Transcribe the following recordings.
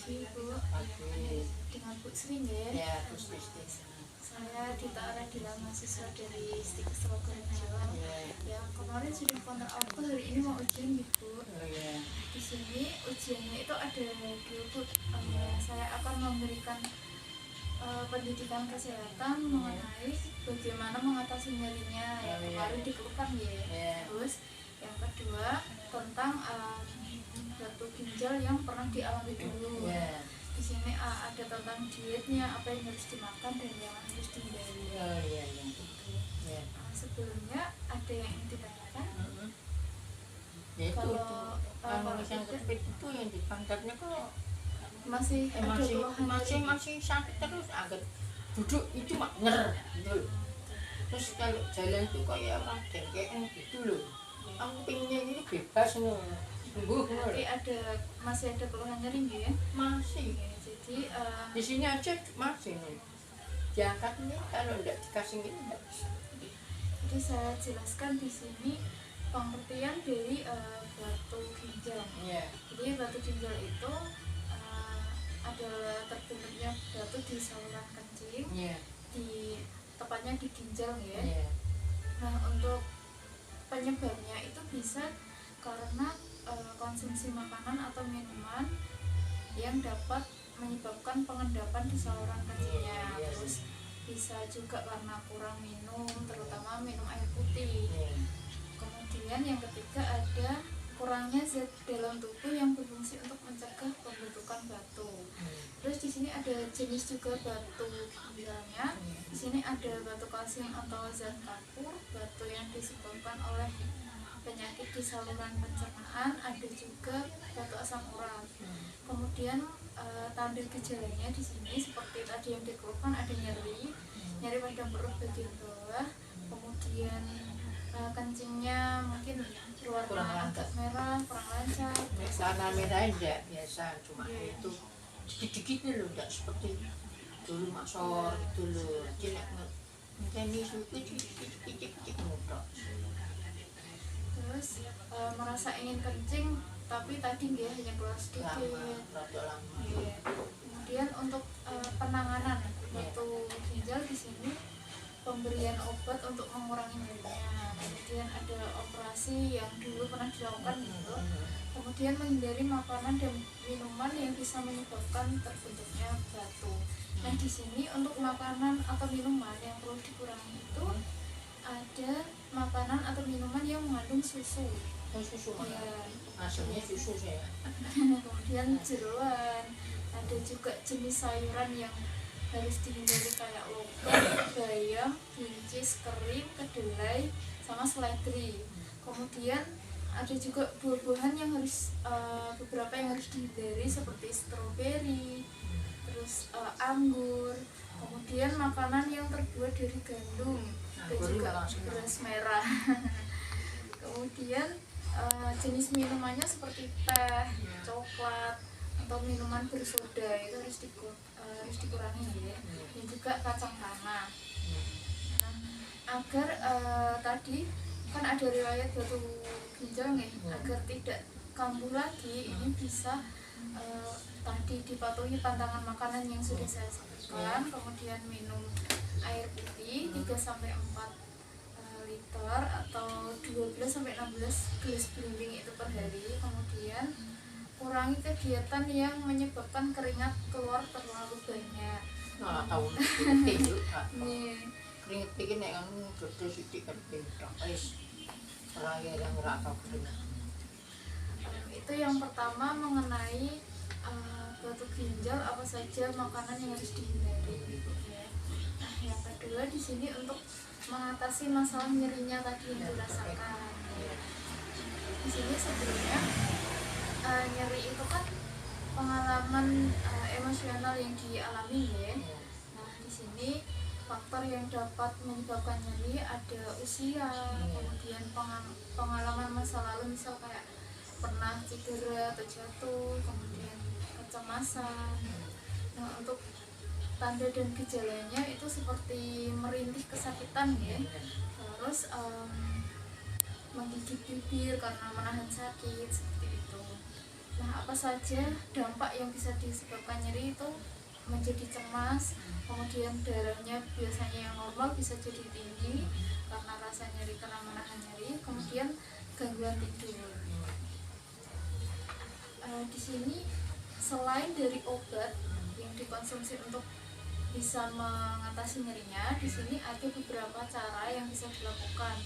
Pagi Bu, Pagi. dengan Bu Sri ya. Ya, terus Kristi. Saya Dita Aradila, mahasiswa dari Stikes Rogorejo. Ya. Yang kemarin sudah kontak aku, hari ini mau ujian nih Bu. Oh ya. Di sini ujiannya itu ada dua Bu. Saya akan memberikan pendidikan kesehatan mengenai bagaimana mengatasi nyerinya yang kemarin dikeluhkan ya. Terus yang kedua tentang batu ginjal yang pernah dialami dulu. Di sini ada tentang dietnya, apa yang harus dimakan dan yang harus dihindari. Oh iya. Sebelumnya ada yang ingin ditanyakan? Ya itu, Kalau yang kejepit itu yang di pantatnya kok masih ada keluhan masih sakit terus, agak duduk itu mak gitu. Terus kalau jalan itu kayak orang dengkean gitu loh. Ampingnya ini bebas nih. Berarti masih ada keluhan nyeri ya? Masih. Jadi Di sini aja masih nih. Diangkat ini kalau enggak dikasih ini enggak bisa. Jadi saya jelaskan di sini pengertian dari batu ginjal. Jadi batu ginjal itu adalah terbentuknya batu di saluran kencing, tepatnya di ginjal ya. Nah, untuk penyebabnya itu bisa karena konsumsi makanan atau minuman yang dapat menyebabkan pengendapan di saluran kencingnya. Terus bisa juga karena kurang minum, terutama minum air putih. Kemudian yang ketiga ada kurangnya zat dalam tubuh yang berfungsi untuk mencegah pembentukan batu. Terus di sini ada jenis juga batu ginjalnya. Di sini ada batu kalsium atau zat kapur, batu yang disebabkan oleh penyakit di saluran pencernaan, ada juga batu asam urat. Kemudian tanda gejalanya di sini seperti tadi yang dikeluhkan, ada nyeri pada perut bagian bawah, kemudian kencingnya mungkin warna agak merah, kurang lancar. Warna merah enggak biasa, cuma itu dikit-dikit loh, enggak seperti dulu maksor gitu loh. Ini suku dikit-dikit mudah. Terus merasa ingin kencing tapi tadi dia hanya keluar sedikit. Kemudian untuk penanganan batu ginjal di sini pemberian obat untuk mengurangi nyerinya. Kemudian ada operasi yang dulu pernah dilakukan gitu. Kemudian menghindari makanan dan minuman yang bisa menyebabkan terbentuknya batu. Nah, di sini untuk makanan atau minuman yang perlu dikurangi itu ada makanan atau minuman yang mengandung susu. Susu mana? Asalnya susu saya. Kemudian jeroan, ada juga jenis sayuran yang harus dihindari kayak lobak, bayam, buncis, kering, kedelai, sama seledri. Kemudian ada juga buah-buahan yang harus beberapa yang harus dihindari seperti stroberi, terus anggur. Kemudian makanan yang terbuat dari gandum dan juga beras merah. Kemudian jenis minumannya seperti teh, coklat, atau minuman bersoda itu harus dikurangi ya. Dan juga kacang tanah. Nah, agar tadi kan ada riwayat batu ginjal nih, agar tidak kambuh lagi, ini bisa tadi dipatuhi pantangan makanan yang sudah saya sebutkan. Kemudian minum air putih 3-4 liter atau 12-16 gelas belimbing itu per hari. Kemudian kurangi kegiatan yang menyebabkan keringat keluar terlalu banyak. Nah, tahun itu keringat bikin yang jodoh sidik kan beda. Raya yang nggak tahu keringat. Itu yang pertama mengenai batu ginjal, apa saja makanan yang harus dihindari. Nah, yang kedua di sini untuk mengatasi masalah nyerinya tadi yang dirasakan. Di sini sebenarnya nyeri itu kan pengalaman emosional yang dialami ya. Nah, di sini faktor yang dapat menyebabkan nyeri ada usia, kemudian pengalaman masa lalu, misal kayak pernah cedera atau jatuh, kemudian kecemasan. Nah, untuk tanda dan gejalanya itu seperti merintih kesakitan ya, terus menggigit bibir karena menahan sakit seperti itu. Nah, apa saja dampak yang bisa disebabkan nyeri itu menjadi cemas, kemudian darahnya biasanya yang normal bisa jadi tinggi karena rasa nyeri, karena menahan nyeri, kemudian gangguan tidur. Di sini selain dari obat yang dikonsumsi untuk bisa mengatasi nyerinya, di sini ada beberapa cara yang bisa dilakukan.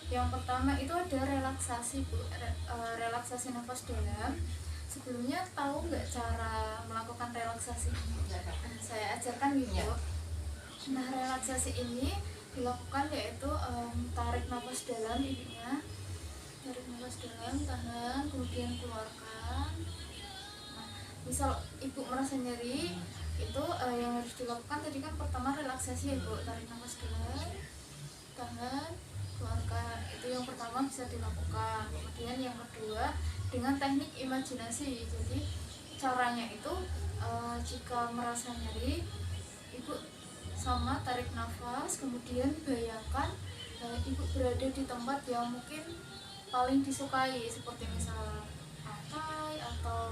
Yang pertama itu ada relaksasi, Bu. Relaksasi nafas dalam. Sebelumnya tahu nggak cara melakukan relaksasi ini? Saya ajarkan gitu. Ya. Nah, relaksasi ini dilakukan yaitu tarik nafas dalam ibunya, tarik nafas dalam, tahan, kemudian keluarkan. Nah, misal ibu merasa nyeri, itu yang harus dilakukan tadi kan pertama relaksasi ya Bu, tarik nafas dalam, tahan, keluarkan. Itu yang pertama bisa dilakukan. Kemudian yang kedua dengan teknik imajinasi. Jadi caranya itu jika merasa nyeri, ibu sama tarik nafas, kemudian bayangkan ibu berada di tempat yang mungkin paling disukai, seperti misal pantai atau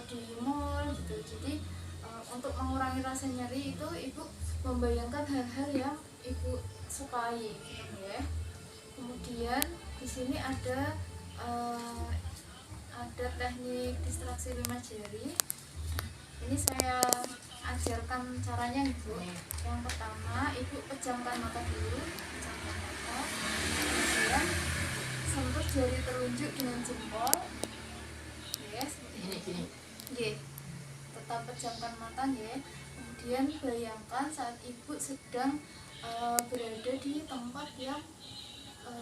di mall gitu. Jadi untuk mengurangi rasa nyeri itu ibu membayangkan hal-hal yang ibu sukai gitu ya. Kemudian di sini ada teknik distraksi 5 jari. Ini saya ajarkan caranya ibu. Yang pertama ibu pejamkan mata dulu, pejamkan mata, kemudian sentuh jari telunjuk dengan jempol, ya seperti ini. Oke, tetap pejamkan mata ya. Kemudian bayangkan saat ibu sedang berada di tempat yang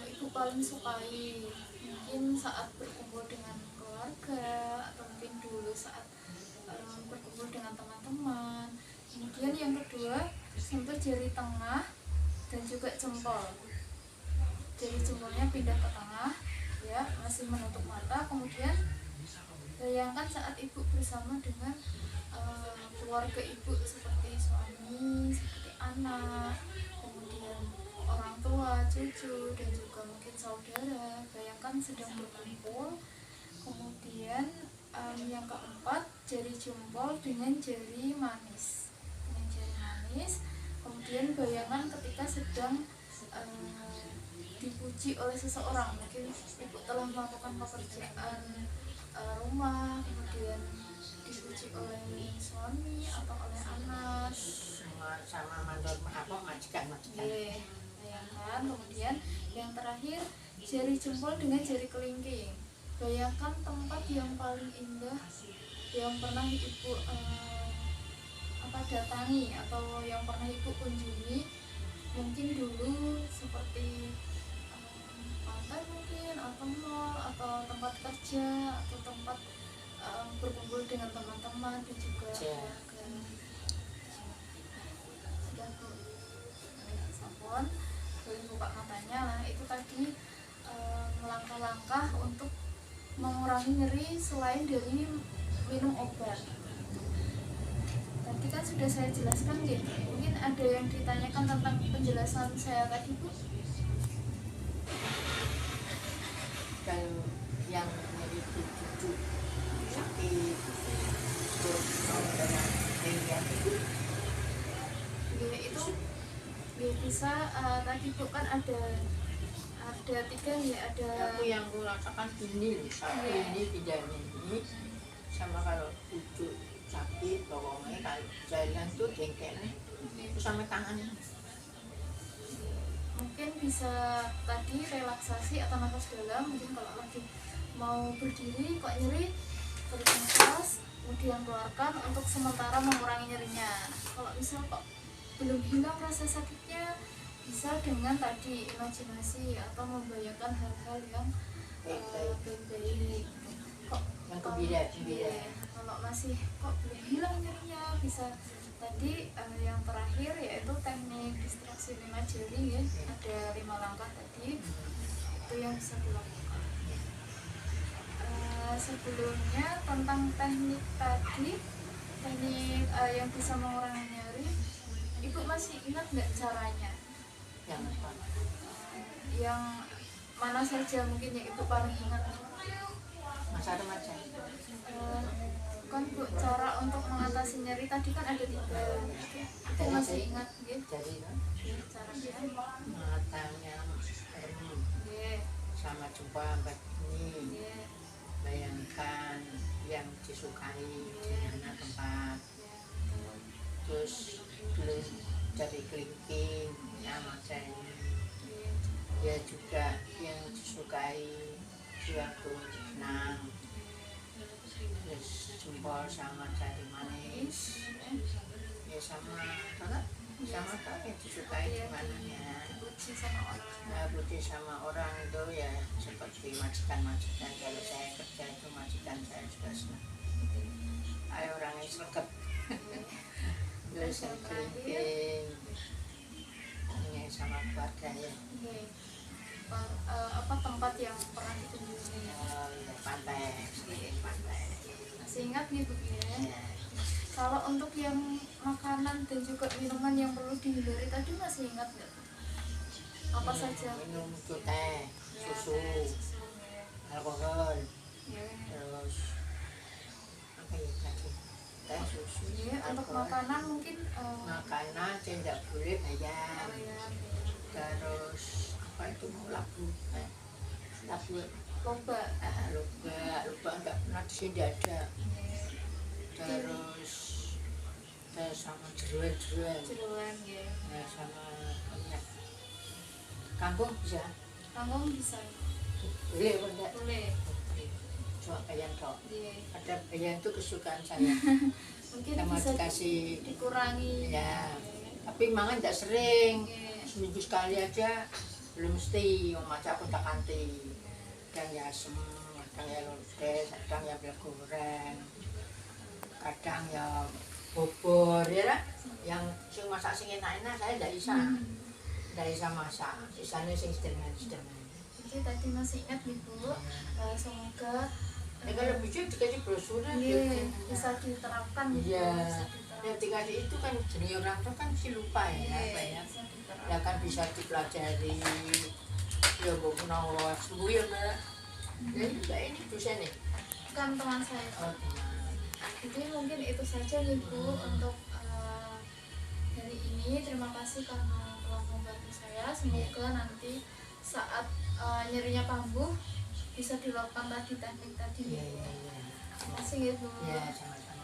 ibu paling sukai, mungkin saat berkumpul dengan keluarga atau mungkin dulu saat berkumpul dengan teman-teman. Kemudian yang kedua, sentuh jari tengah dan juga jempol. Jari jempolnya pindah ke tengah, ya, masih menutup mata. Kemudian bayangkan saat ibu bersama dengan keluarga ibu, seperti suami, seperti anak, kemudian orang tua, cucu, dan juga mungkin saudara. Bayangkan sedang berkumpul. Kemudian yang keempat, jari jempol dengan jari manis, kemudian bayangkan ketika sedang dipuji oleh seseorang, mungkin ibu telah melakukan pekerjaan rumah, kemudian dipuji oleh suami atau oleh anak, sama mandor majikan. Bayangkan. Kemudian yang terakhir, jari jempol dengan jari kelingking. Bayangkan tempat yang paling indah yang pernah ibu datangi atau yang pernah ibu kunjungi, mungkin dulu seperti pantai mungkin, atau mall, atau tempat kerja, atau tempat berkumpul dengan teman-teman dan juga keluarga. Sudah Bu, sampun, boleh buka matanya. Nah, itu tadi langkah-langkah untuk mengurangi nyeri selain dari minum obat. Tadi kan sudah saya jelaskan ya. Mungkin ada yang ditanyakan tentang penjelasan saya tadi Bu? Kalau yang nyeri cucu sakit terus itu ya bisa. Tadi Bu kan ada tiga ya, ada aku yang aku rasakan ini tidak ini sama kalau cucu sakit bawangnya kalau jalan tuh jengkelnya itu sama tangannya. Mungkin bisa tadi relaksasi atau nafas dalam. Mungkin kalau lagi mau berdiri kok nyeri, tarik nafas kemudian keluarkan untuk sementara mengurangi nyerinya. Nah, kalau misal kok belum hilang rasa sakitnya, bisa dengan tadi imajinasi atau membayangkan hal-hal yang baik-baik. Kok yang gembira. Kalau masih kok belum hilang nyerinya, bisa tadi yang terakhir yaitu teknik distraksi 5 jari ya. Ada 5 langkah tadi, itu yang bisa dilakukan. Sebelumnya tentang teknik tadi, teknik yang bisa mengurangi nyeri, ibu masih ingat nggak caranya? Yang mana saja mungkin yang ibu paling ingat? masa remaja. Kan Bu, cara untuk mengatasi nyeri tadi kan ada 3. Aku masih ingat nggih. Jadi Caranya. matanya merem Nggih. sama jumpa sampai ini. Nggih. Bayangkan yang disukai di mana tempat, Ya. terus belum cari kelingking sama saya. Nggih. Ya juga yang disukai suatu senang, terus jempol sama jari manis, ya sama banget, sama kan yang disukai di mananya. Dipuji sama orang. Nah, budi sama orang itu ya seperti majikan-majikan. Kalau saya kerja itu majikan saya juga senang. Ayo orangnya sergap. Terus yang kelingking, ini sama keluarga ya. Nggih. Apa tempat yang pernah dikunjungi? Oh, ya, pantai, sering pantai. Masih ingat nih Bu ya? Ya. Kalau untuk yang makanan dan juga minuman yang perlu dihindari tadi masih ingat nggak? Apa saja? Minum itu teh, Ya, susu, teh, susu, ya. alkohol, Ya. terus apa ya tadi? Teh, susu, Ya, untuk alkohol. makanan mungkin Makanan tidak boleh bayar. ya, Terus apa itu mau labu? Labu, loba. lupa enggak pernah di sini ada. Ya. Terus sama jeruan, Jeruan ya. nah, sama minyak. Kangkung bisa? Kangkung bisa. Boleh apa enggak? Boleh. Cuma bayam tok. Ya. Ada bayam itu kesukaan saya. Mungkin Sama bisa dikasih dikurangi. ya. Tapi mangan tidak sering. Ya. Seminggu sekali aja belum mesti maca pun tak kanti. Kadang ya asem, kadang ya lodes, kadang ya belah goreng, kadang ya bobor ya lah. Yang sing masak sing enak-enak saya tidak bisa, tidak bisa masak. Sisanya sing sederhana. Oke, tadi masih ingat nih Bu. Semoga Ya kalau bisa dikasih brosur bisa diterapkan gitu. Iya. Bisa Ya diterapkan. dikasih itu kan jenis orang tuh kan si lupa ya apa ya. Bisa diterapkan. Ya kan bisa dipelajari. Ya buku nawa sembuh ya mbak. Ya juga ini dosen nih. Kan teman saya. Oh, teman. Jadi mungkin itu saja nih Bu untuk hari ini. Terima kasih karena telah membantu saya. Semoga nanti saat nyerinya kambuh bisa dilakukan tadi teknik tadi. Iya iya iya. Terima kasih ya Bu. Ya sama-sama.